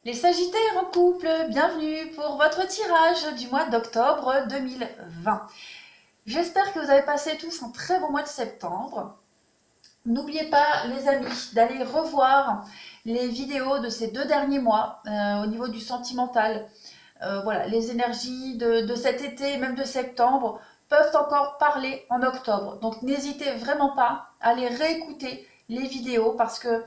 Les Sagittaires en couple, bienvenue pour votre tirage du mois d'octobre 2020. J'espère que vous avez passé tous un très bon mois de septembre. N'oubliez pas, les amis, d'aller revoir les vidéos de ces 2 derniers mois au niveau du sentimental. Voilà, les énergies de cet été, même de septembre, peuvent encore parler en octobre. Donc n'hésitez vraiment pas à aller réécouter les vidéos parce que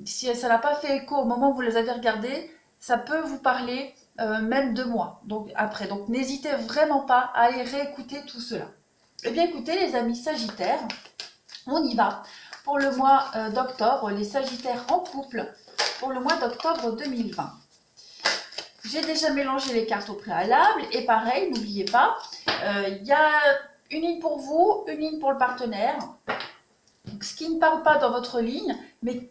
si ça n'a pas fait écho au moment où vous les avez regardées, ça peut vous parler même 2 mois donc, après. Donc n'hésitez vraiment pas à aller réécouter tout cela. Eh bien écoutez les amis Sagittaires, on y va pour le mois d'octobre, les Sagittaires en couple pour le mois d'octobre 2020. J'ai déjà mélangé les cartes au préalable et pareil, n'oubliez pas, il y a une ligne pour vous, une ligne pour le partenaire. Donc, ce qui ne parle pas dans votre ligne, mais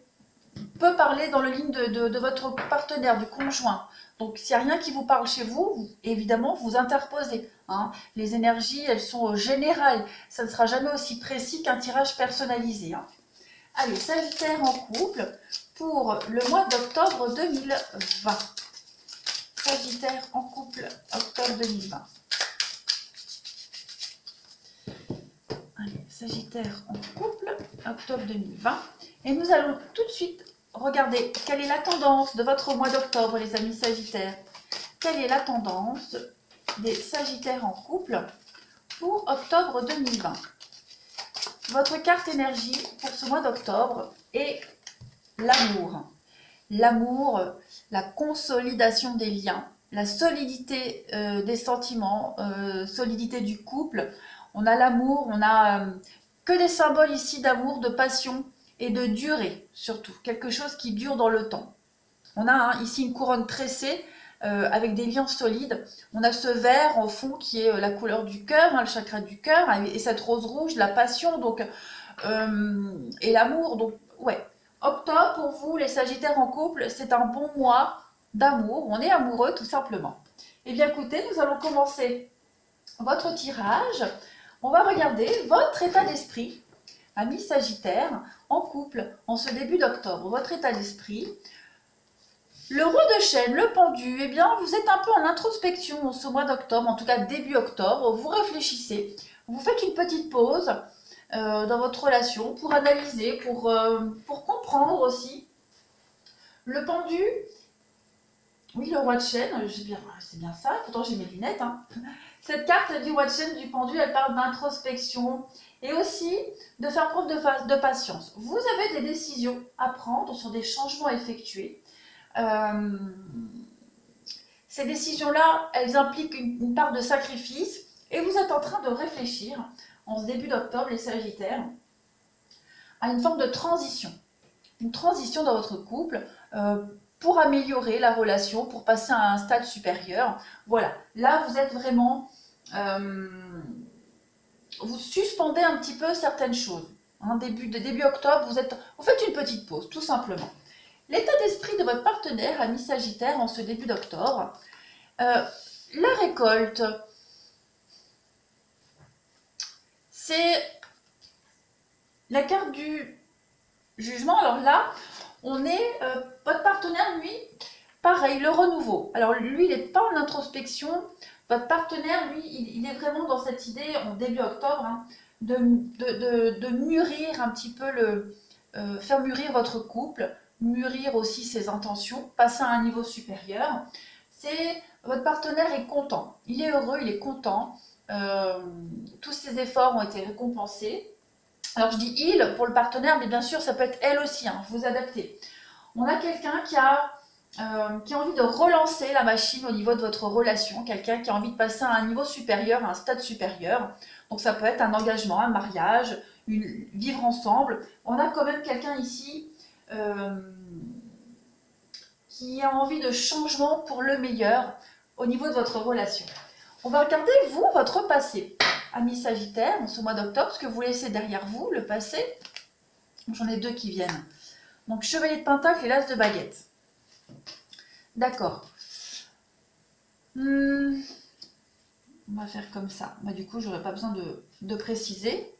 peut parler dans la ligne de votre partenaire, du conjoint. Donc, s'il n'y a rien qui vous parle chez vous, évidemment, vous interposez. Hein. Les énergies, elles sont générales. Ça ne sera jamais aussi précis qu'un tirage personnalisé. Hein. Allez, Sagittaire en couple pour le mois d'octobre 2020. Sagittaire en couple, octobre 2020. Allez, Sagittaire en couple, octobre 2020. Et nous allons tout de suite regarder quelle est la tendance de votre mois d'octobre, les amis Sagittaires. Quelle est la tendance des Sagittaires en couple pour octobre 2020. Votre carte énergie pour ce mois d'octobre est l'amour. L'amour, la consolidation des liens, la solidité des sentiments, solidité du couple. On a l'amour, on a que des symboles ici d'amour, de passion et de durée surtout. Quelque chose qui dure dans le temps. On a ici une couronne tressée avec des liens solides. On a ce vert au fond qui est la couleur du cœur, le chakra du cœur, et cette rose rouge, la passion donc, et l'amour. Donc, ouais. Octobre, pour vous, les Sagittaires en couple, c'est un bon mois d'amour. On est amoureux, tout simplement. Eh bien, écoutez, nous allons commencer votre tirage. On va regarder votre état d'esprit, amis Sagittaires, en couple, en ce début d'octobre. Votre état d'esprit. Le roi de chêne, le pendu, eh bien, vous êtes un peu en introspection en ce mois d'octobre, en tout cas début octobre. Vous réfléchissez, vous faites une petite pause dans votre relation pour analyser, pour comprendre aussi. Le pendu, oui, le roi de chêne, c'est bien ça, pourtant j'ai mes lunettes. Hein. Cette carte du roi de chêne, du pendu, elle parle d'introspection et aussi de faire preuve de patience. Vous avez des décisions à prendre sur des changements effectués. Ces décisions-là, elles impliquent une part de sacrifice et vous êtes en train de réfléchir, en ce début d'octobre, les Sagittaires, à une forme de transition. Une transition dans votre couple pour améliorer la relation, pour passer à un stade supérieur. Voilà, là vous êtes vraiment... vous suspendez un petit peu certaines choses. Hein, début octobre, vous faites une petite pause, tout simplement. L'état d'esprit de votre partenaire, ami Sagittaire, en ce début d'octobre. La récolte, c'est la carte du jugement. Alors là, on est, votre partenaire, lui, pareil, le renouveau. Alors lui, il n'est pas en introspection. Votre partenaire, lui, il est vraiment dans cette idée, en début octobre, hein, de mûrir un petit peu, faire mûrir votre couple, mûrir aussi ses intentions, passer à un niveau supérieur. Votre partenaire est content, il est heureux, il est content, tous ses efforts ont été récompensés. Alors je dis il pour le partenaire, mais bien sûr ça peut être elle aussi, hein, vous adaptez. On a quelqu'un qui a envie de relancer la machine au niveau de votre relation, quelqu'un qui a envie de passer à un niveau supérieur, à un stade supérieur. Donc ça peut être un engagement, un mariage, vivre ensemble. On a quand même quelqu'un ici qui a envie de changement pour le meilleur au niveau de votre relation. On va regarder, vous, votre passé. Amis Sagittaire, en ce mois d'octobre, ce que vous laissez derrière vous, le passé. J'en ai 2 qui viennent. Donc, Chevalier de Pentacle et l'As de Baguette. D'accord. On va faire comme ça. Bah, du coup, je n'aurai pas besoin de préciser.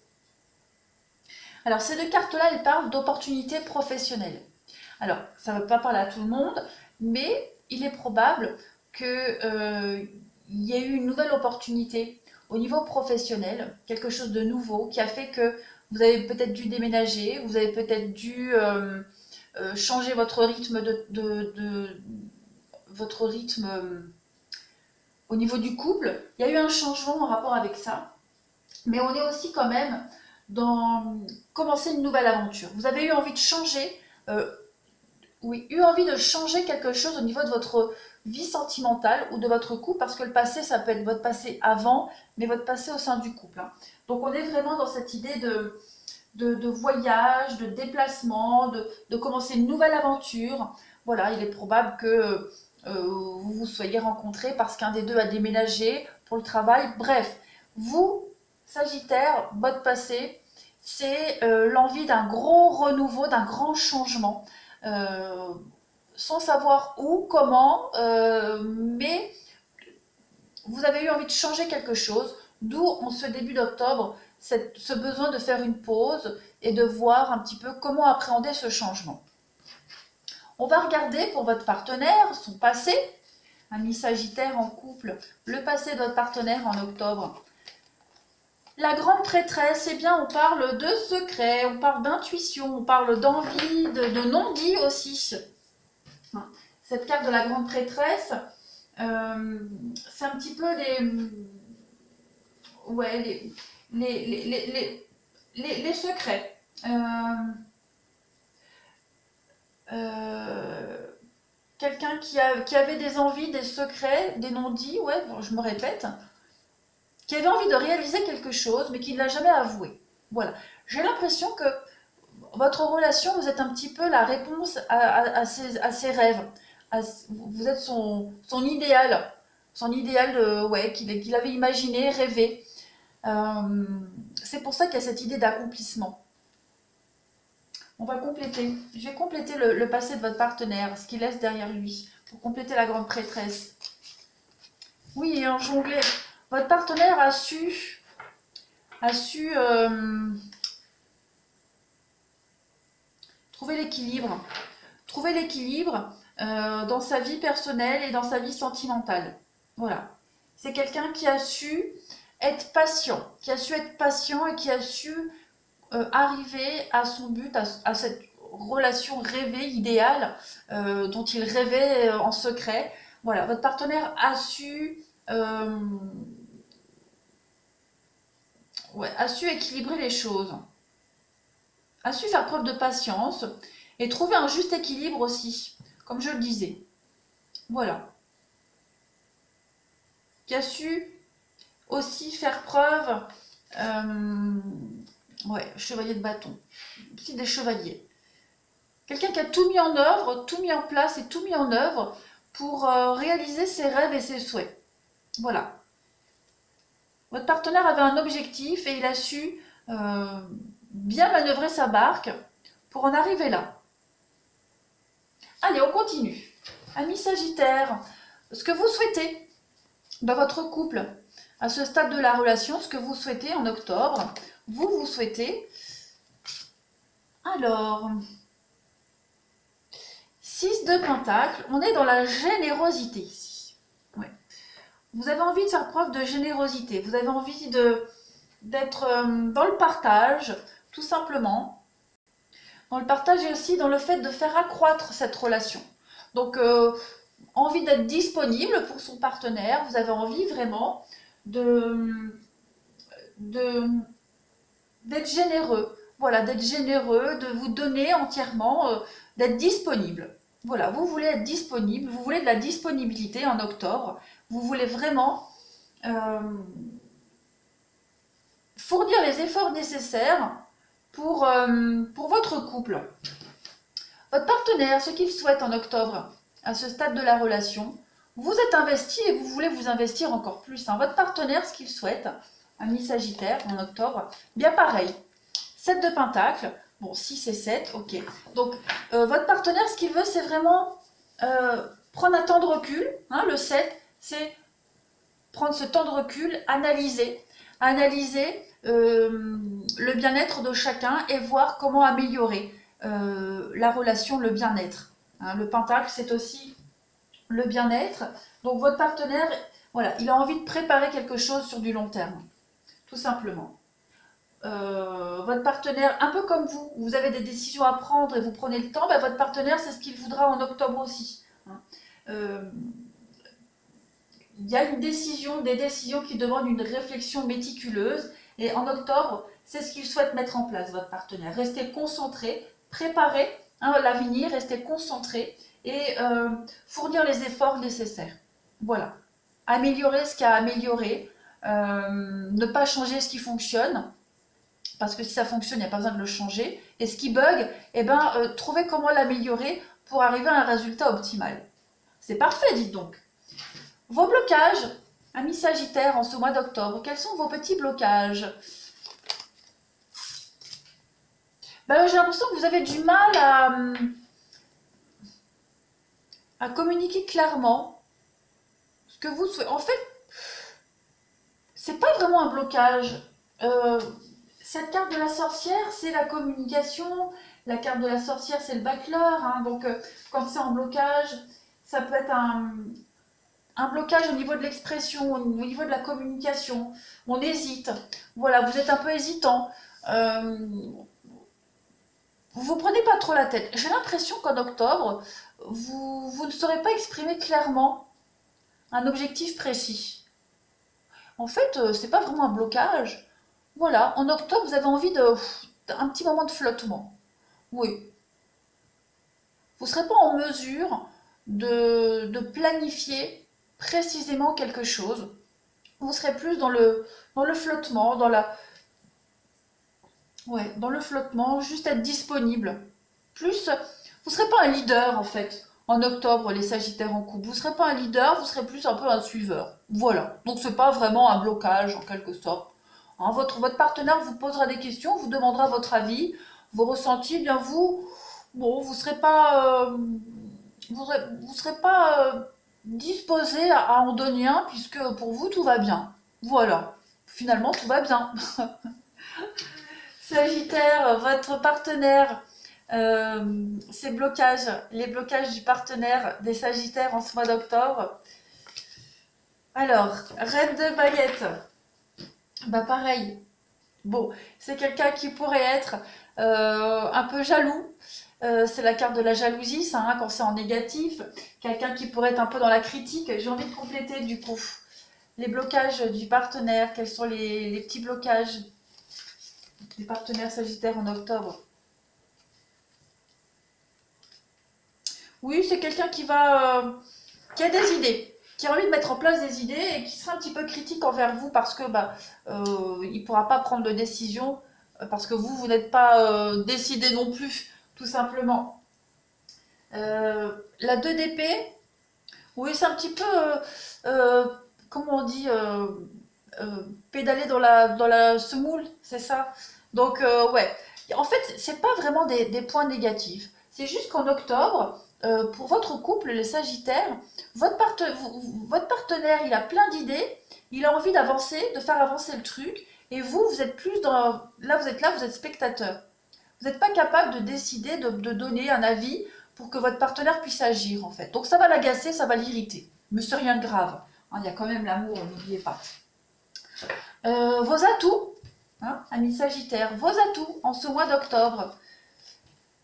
Alors, ces 2 cartes-là, elles parlent d'opportunités professionnelles. Alors, ça ne veut pas parler à tout le monde, mais il est probable qu'il y ait eu une nouvelle opportunité au niveau professionnel, quelque chose de nouveau qui a fait que vous avez peut-être dû déménager, vous avez peut-être dû changer votre rythme votre rythme au niveau du couple. Il y a eu un changement en rapport avec ça, mais on est aussi quand même dans commencer une nouvelle aventure. Vous avez eu envie de changer, oui, eu envie de changer quelque chose au niveau de votre vie sentimentale ou de votre couple, parce que le passé, ça peut être votre passé avant, mais votre passé au sein du couple, hein. Donc on est vraiment dans cette idée de voyage, de déplacement, de commencer une nouvelle aventure. Voilà, il est probable que vous vous soyez rencontrés parce qu'un des deux a déménagé pour le travail. Bref, vous, Sagittaire, votre passé, c'est l'envie d'un gros renouveau, d'un grand changement, sans savoir où, comment, mais vous avez eu envie de changer quelque chose, d'où en ce début d'octobre, ce besoin de faire une pause et de voir un petit peu comment appréhender ce changement. On va regarder pour votre partenaire son passé, ami Sagittaire en couple, le passé de votre partenaire en octobre. La grande prêtresse, eh bien on parle de secret, on parle d'intuition, on parle d'envie, de non-dit aussi. Cette carte de la grande prêtresse, c'est un petit peu les secrets. Quelqu'un qui avait des envies, des secrets, des non-dits, ouais, je me répète, qui avait envie de réaliser quelque chose, mais qui ne l'a jamais avoué. Voilà. J'ai l'impression que votre relation, vous êtes un petit peu la réponse à ses rêves. Vous êtes son idéal. Son idéal qu'il avait imaginé, rêvé. C'est pour ça qu'il y a cette idée d'accomplissement. On va compléter. Je vais compléter le passé de votre partenaire, ce qu'il laisse derrière lui, pour compléter la grande prêtresse. Oui, en jonglé. Votre partenaire a su trouver l'équilibre. Trouver l'équilibre dans sa vie personnelle et dans sa vie sentimentale. Voilà. C'est quelqu'un qui a su être patient, et qui a su arriver à son but, à cette relation rêvée, idéale, dont il rêvait en secret. Voilà, votre partenaire a su équilibrer les choses, a su faire preuve de patience et trouver un juste équilibre aussi, comme je le disais. Voilà. Qui a su aussi faire preuve, chevalier de bâton, aussi des chevaliers. Quelqu'un qui a tout mis en œuvre, tout mis en place et tout mis en œuvre pour réaliser ses rêves et ses souhaits. Voilà. Votre partenaire avait un objectif et il a su bien manœuvrer sa barque pour en arriver là. Allez, on continue. Amis Sagittaire, ce que vous souhaitez dans votre couple, à ce stade de la relation, ce que vous souhaitez en octobre, vous souhaitez. Alors, 6 de Pentacle, on est dans la générosité ici. Ouais. Vous avez envie de faire preuve de générosité, vous avez envie d'être dans le partage, tout simplement. Dans le partage et aussi dans le fait de faire accroître cette relation. Donc, envie d'être disponible pour son partenaire, vous avez envie vraiment d'être généreux. Voilà, d'être généreux, de vous donner entièrement, d'être disponible. Voilà, vous voulez être disponible, vous voulez de la disponibilité en octobre, vous voulez vraiment fournir les efforts nécessaires pour votre couple. Votre partenaire, ce qu'il souhaite en octobre, à ce stade de la relation, vous êtes investi et vous voulez vous investir encore plus. Hein. Votre partenaire, ce qu'il souhaite, ami Sagittaire, en octobre, bien pareil. 7 de Pentacle, bon 6 et 7, ok. Donc votre partenaire, ce qu'il veut, c'est vraiment prendre un temps de recul. Hein, le 7, c'est prendre ce temps de recul, analyser le bien-être de chacun et voir comment améliorer la relation, le bien-être. Hein, le Pentacle, c'est aussi le bien-être. Donc votre partenaire, voilà, il a envie de préparer quelque chose sur du long terme, tout simplement. Votre partenaire, un peu comme vous avez des décisions à prendre et vous prenez le temps, ben votre partenaire, c'est ce qu'il voudra en octobre aussi. Hein. Il y a des décisions qui demandent une réflexion méticuleuse. Et en octobre, c'est ce qu'il souhaite mettre en place, votre partenaire. Restez concentré, préparez l'avenir, restez concentré et fournir les efforts nécessaires. Voilà. Améliorer ce qu'il y a à améliorer, ne pas changer ce qui fonctionne, parce que si ça fonctionne, il n'y a pas besoin de le changer. Et ce qui bug, eh ben, trouvez comment l'améliorer pour arriver à un résultat optimal. C'est parfait, dites donc. Vos blocages, amis Sagittaires, en ce mois d'octobre, quels sont vos petits blocages? Ben, j'ai l'impression que vous avez du mal à communiquer clairement ce que vous souhaitez. En fait, c'est pas vraiment un blocage. Cette carte de la sorcière, c'est la communication. La carte de la sorcière, c'est le backleur. Hein, donc, quand c'est en blocage, ça peut être un blocage au niveau de l'expression, au niveau de la communication. On hésite. Voilà, vous êtes un peu hésitant. Vous vous prenez pas trop la tête. J'ai l'impression qu'en octobre, vous ne saurez pas exprimer clairement un objectif précis. En fait, c'est pas vraiment un blocage. Voilà, en octobre, vous avez envie d'un petit moment de flottement. Oui. Vous ne serez pas en mesure de planifier précisément quelque chose. Vous serez plus dans le flottement, dans le flottement, juste être disponible. Plus, vous ne serez pas un leader en fait. En octobre, les Sagittaires en couple, vous ne serez pas un leader, vous serez plus un peu un suiveur. Voilà. Donc c'est pas vraiment un blocage en quelque sorte. Hein, votre partenaire vous posera des questions, vous demandera votre avis, vos ressentis. Eh bien bon, vous serez pas, vous serez pas disposé à en donner un puisque pour vous tout va bien. Voilà. Finalement tout va bien. Sagittaire, votre partenaire, ces blocages, les blocages du partenaire des Sagittaires en ce mois d'octobre. Alors, reine de baguette, bah pareil. Bon, c'est quelqu'un qui pourrait être un peu jaloux. C'est la carte de la jalousie, ça, hein, quand c'est en négatif. Quelqu'un qui pourrait être un peu dans la critique. J'ai envie de compléter du coup les blocages du partenaire. Quels sont les petits blocages du partenaire Sagittaire en octobre? Oui, c'est quelqu'un qui a des idées, qui a envie de mettre en place des idées et qui sera un petit peu critique envers vous parce que il pourra pas prendre de décision parce que vous n'êtes pas décidé non plus, tout simplement. La 2 d'épée, oui, c'est un petit peu, comment on dit, pédaler dans la semoule, c'est ça. Donc, ouais. En fait, c'est pas vraiment des points négatifs. C'est juste qu'en octobre, pour votre couple, les Sagittaires, votre partenaire, il a plein d'idées, il a envie d'avancer, de faire avancer le truc, et vous êtes plus dans... Là, vous êtes spectateur. Vous n'êtes pas capable de décider, de donner un avis pour que votre partenaire puisse agir, en fait. Donc ça va l'agacer, ça va l'irriter. Mais c'est rien de grave. Hein, il y a quand même l'amour, n'oubliez pas. Vos atouts, hein, amis Sagittaires, vos atouts en ce mois d'octobre,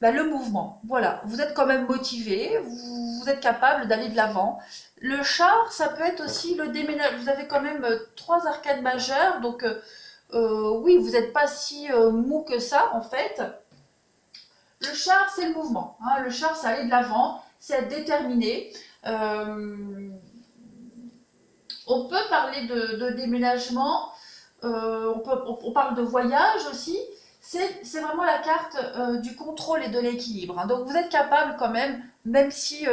le mouvement, voilà, vous êtes quand même motivé, vous êtes capable d'aller de l'avant. Le char, ça peut être aussi le déménagement, vous avez quand même 3 arcades majeures, donc oui, vous n'êtes pas si mou que ça en fait. Le char, c'est le mouvement, hein, le char, c'est aller de l'avant, c'est être déterminé. On peut parler de déménagement, on parle de voyage aussi. C'est vraiment la carte du contrôle et de l'équilibre. Hein. Donc vous êtes capable quand même si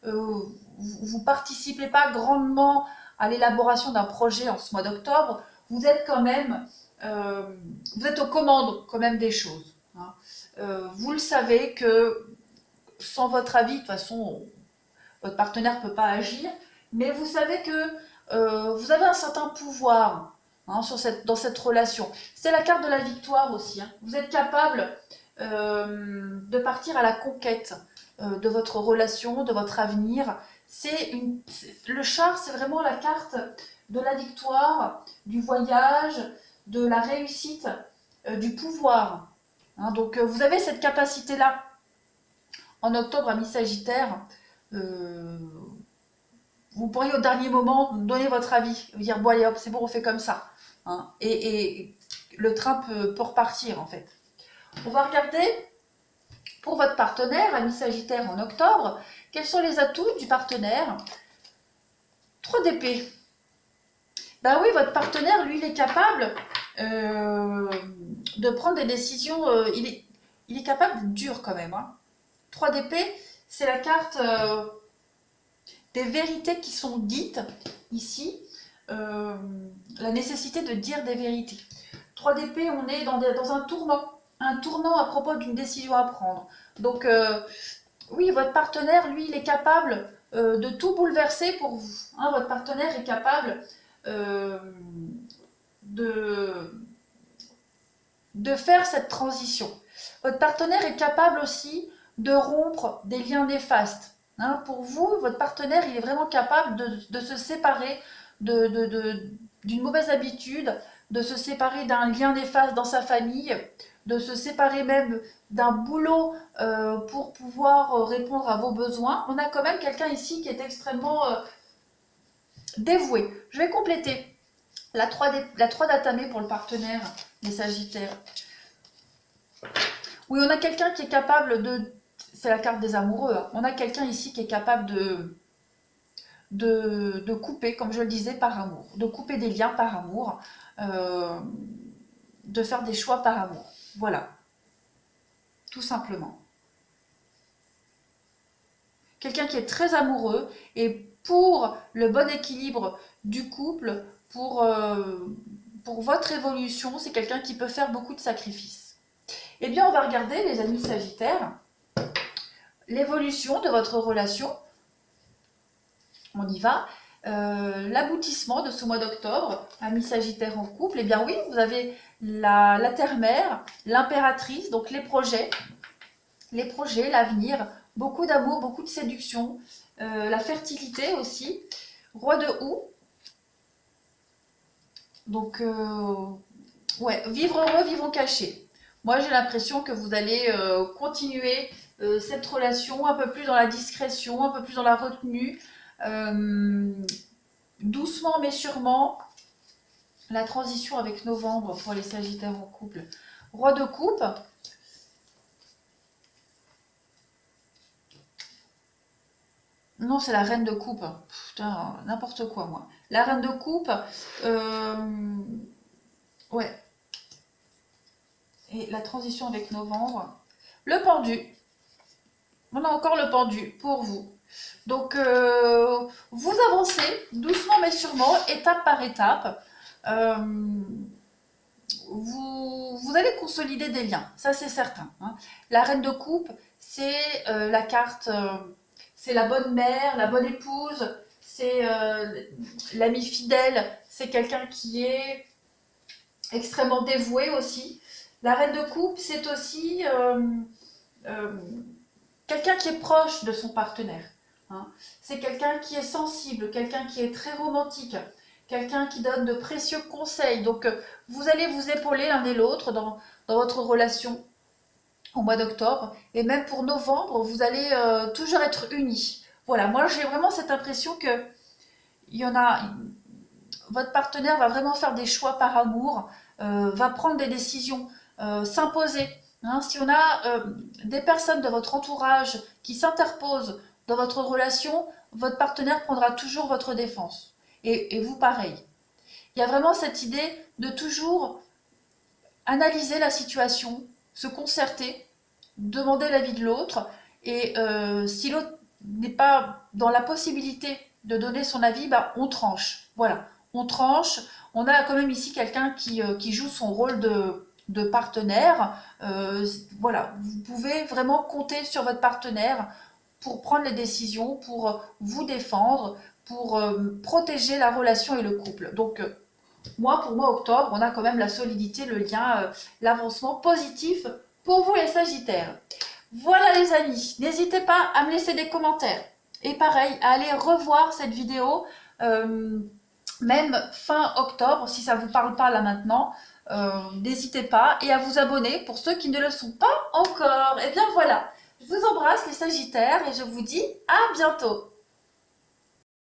vous ne participez pas grandement à l'élaboration d'un projet en ce mois d'octobre, vous êtes quand même, vous êtes aux commandes quand même des choses. Hein. Vous le savez que sans votre avis, de toute façon, votre partenaire ne peut pas agir, mais vous savez que vous avez un certain pouvoir. Hein, dans cette relation. C'est la carte de la victoire aussi. Hein. Vous êtes capable de partir à la conquête de votre relation, de votre avenir. Le char, c'est vraiment la carte de la victoire, du voyage, de la réussite, du pouvoir. Hein, donc, vous avez cette capacité-là en octobre à mi-Sagittaire. Vous pourriez au dernier moment donner votre avis, dire bon allez hop, c'est bon, on fait comme ça. Hein, et le train peut repartir en fait. On va regarder pour votre partenaire à mi-Sagittaire en octobre, quels sont les atouts du partenaire. 3 d'épée. Ben oui, votre partenaire, lui, il est capable de prendre des décisions. Il est capable d'être dur quand même. Hein. 3 d'épée, c'est la carte des vérités qui sont dites ici. La nécessité de dire des vérités. 3 d'épée, on est dans un tournant à propos d'une décision à prendre. Donc, oui, votre partenaire, lui, il est capable de tout bouleverser pour vous. Hein, votre partenaire est capable de faire cette transition. Votre partenaire est capable aussi de rompre des liens néfastes. Hein, pour vous, votre partenaire, il est vraiment capable de se séparer d'une mauvaise habitude, de se séparer d'un lien néfaste dans sa famille, de se séparer même d'un boulot pour pouvoir répondre à vos besoins. On a quand même quelqu'un ici qui est extrêmement dévoué. Je vais compléter la 3 d'Atamé pour le partenaire des Sagittaires. Oui, on a quelqu'un qui est capable de... C'est la carte des amoureux. Hein. On a quelqu'un ici qui est capable de couper, comme je le disais, par amour. De couper des liens par amour. De faire des choix par amour. Voilà. Tout simplement. Quelqu'un qui est très amoureux et pour le bon équilibre du couple, pour votre évolution, c'est quelqu'un qui peut faire beaucoup de sacrifices. Eh bien, on va regarder, les amis Sagittaires, l'évolution de votre relation. On y va. L'aboutissement de ce mois d'octobre, amis Sagittaires en couple. Eh bien oui, vous avez la terre-mère, l'impératrice, donc les projets, l'avenir, beaucoup d'amour, beaucoup de séduction, la fertilité aussi, roi de houx. Donc, ouais, vivre heureux, vivons cachés. Moi, j'ai l'impression que vous allez continuer cette relation un peu plus dans la discrétion, un peu plus dans la retenue, doucement mais sûrement. La transition avec novembre pour les Sagittaires en couple. Roi de coupe. Non, c'est la reine de coupe. Putain, n'importe quoi, moi. La reine de coupe, ouais. Et la transition avec novembre. Le pendu. On a encore le pendu pour vous. Donc, vous avancez doucement mais sûrement, étape par étape. Vous allez consolider des liens, ça c'est certain. Hein. La reine de coupe, c'est la carte, c'est la bonne mère, la bonne épouse, c'est l'ami fidèle, c'est quelqu'un qui est extrêmement dévoué aussi. La reine de coupe, c'est aussi quelqu'un qui est proche de son partenaire. Hein. C'est quelqu'un qui est sensible, quelqu'un qui est très romantique, quelqu'un qui donne de précieux conseils. Donc, vous allez vous épauler l'un et l'autre dans votre relation au mois d'octobre. Et même pour novembre, vous allez toujours être unis. Voilà, moi j'ai vraiment cette impression que votre partenaire va vraiment faire des choix par amour, va prendre des décisions, s'imposer. Hein, si on a des personnes de votre entourage qui s'interposent dans votre relation, votre partenaire prendra toujours votre défense. Et vous pareil. Il y a vraiment cette idée de toujours analyser la situation, se concerter, demander l'avis de l'autre. Et si l'autre n'est pas dans la possibilité de donner son avis, bah, on tranche. Voilà, on tranche. On a quand même ici quelqu'un qui joue son rôle de partenaire. Voilà, vous pouvez vraiment compter sur votre partenaire pour prendre les décisions, pour vous défendre, pour protéger la relation et le couple. Donc, pour moi, octobre, on a quand même la solidité, le lien, l'avancement positif pour vous les Sagittaires. Voilà les amis, n'hésitez pas à me laisser des commentaires, Et pareil, allez revoir cette vidéo, même fin octobre, si ça ne vous parle pas là maintenant. N'hésitez pas et à vous abonner pour ceux qui ne le sont pas encore. Et bien voilà, je vous embrasse les Sagittaires et je vous dis à bientôt.